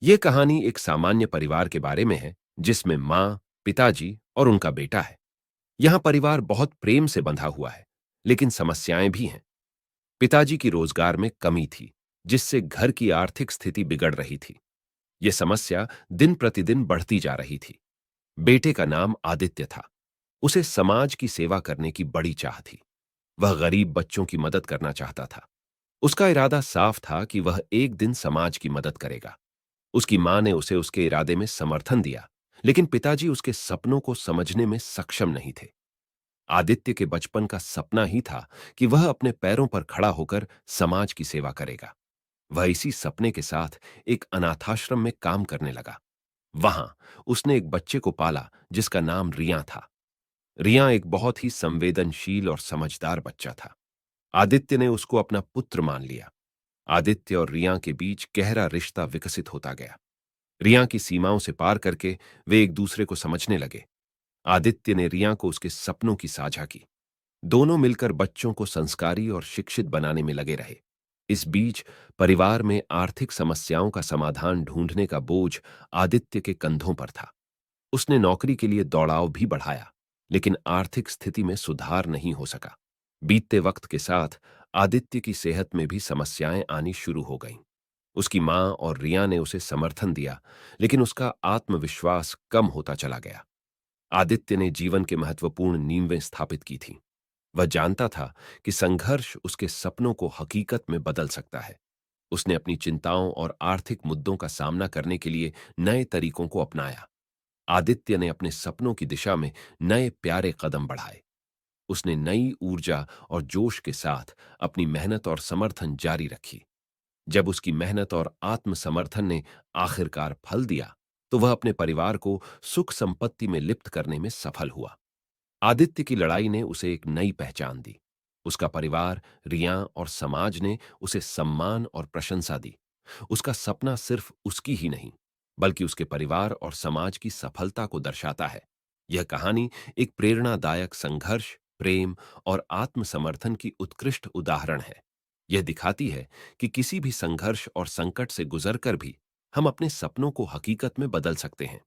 ये कहानी एक सामान्य परिवार के बारे में है जिसमें माँ, पिताजी और उनका बेटा है। यहाँ परिवार बहुत प्रेम से बंधा हुआ है, लेकिन समस्याएं भी हैं। पिताजी की रोजगार में कमी थी, जिससे घर की आर्थिक स्थिति बिगड़ रही थी। यह समस्या दिन प्रतिदिन बढ़ती जा रही थी। बेटे का नाम आदित्य था। उसे समाज की सेवा करने की बड़ी चाह थी। वह गरीब बच्चों की मदद करना चाहता था। उसका इरादा साफ था कि वह एक दिन समाज की मदद करेगा। उसकी मां ने उसे उसके इरादे में समर्थन दिया, लेकिन पिताजी उसके सपनों को समझने में सक्षम नहीं थे। आदित्य के बचपन का सपना ही था कि वह अपने पैरों पर खड़ा होकर समाज की सेवा करेगा। वह इसी सपने के साथ एक अनाथाश्रम में काम करने लगा। वहां उसने एक बच्चे को पाला जिसका नाम रिया था। रिया एक बहुत ही संवेदनशील और समझदार बच्चा था। आदित्य ने उसको अपना पुत्र मान लिया। आदित्य और रिया के बीच गहरा रिश्ता विकसित होता गया। रिया की सीमाओं से पार करके वे एक दूसरे को समझने लगे। आदित्य ने रिया को उसके सपनों की साझा की। दोनों मिलकर बच्चों को संस्कारी और शिक्षित बनाने में लगे रहे। इस बीच परिवार में आर्थिक समस्याओं का समाधान ढूंढने का बोझ आदित्य के कंधों पर था। उसने नौकरी के लिए दौड़ाव भी बढ़ाया, लेकिन आर्थिक स्थिति में सुधार नहीं हो सका। बीतते वक्त के साथ आदित्य की सेहत में भी समस्याएं आनी शुरू हो गईं। उसकी मां और रिया ने उसे समर्थन दिया, लेकिन उसका आत्मविश्वास कम होता चला गया। आदित्य ने जीवन के महत्वपूर्ण नींवें स्थापित की थीं। वह जानता था कि संघर्ष उसके सपनों को हकीकत में बदल सकता है। उसने अपनी चिंताओं और आर्थिक मुद्दों का सामना करने के लिए नए तरीकों को अपनाया। आदित्य ने अपने सपनों की दिशा में नए प्यारे कदम बढ़ाए। उसने नई ऊर्जा और जोश के साथ अपनी मेहनत और समर्थन जारी रखी। जब उसकी मेहनत और आत्मसमर्थन ने आखिरकार फल दिया, तो वह अपने परिवार को सुख संपत्ति में लिप्त करने में सफल हुआ। आदित्य की लड़ाई ने उसे एक नई पहचान दी। उसका परिवार, रिया और समाज ने उसे सम्मान और प्रशंसा दी। उसका सपना सिर्फ उसकी ही नहीं, बल्कि उसके परिवार और समाज की सफलता को दर्शाता है। यह कहानी एक प्रेरणादायक संघर्ष, प्रेम और आत्मसमर्थन की उत्कृष्ट उदाहरण है। यह दिखाती है कि किसी भी संघर्ष और संकट से गुजरकर भी हम अपने सपनों को हकीकत में बदल सकते हैं।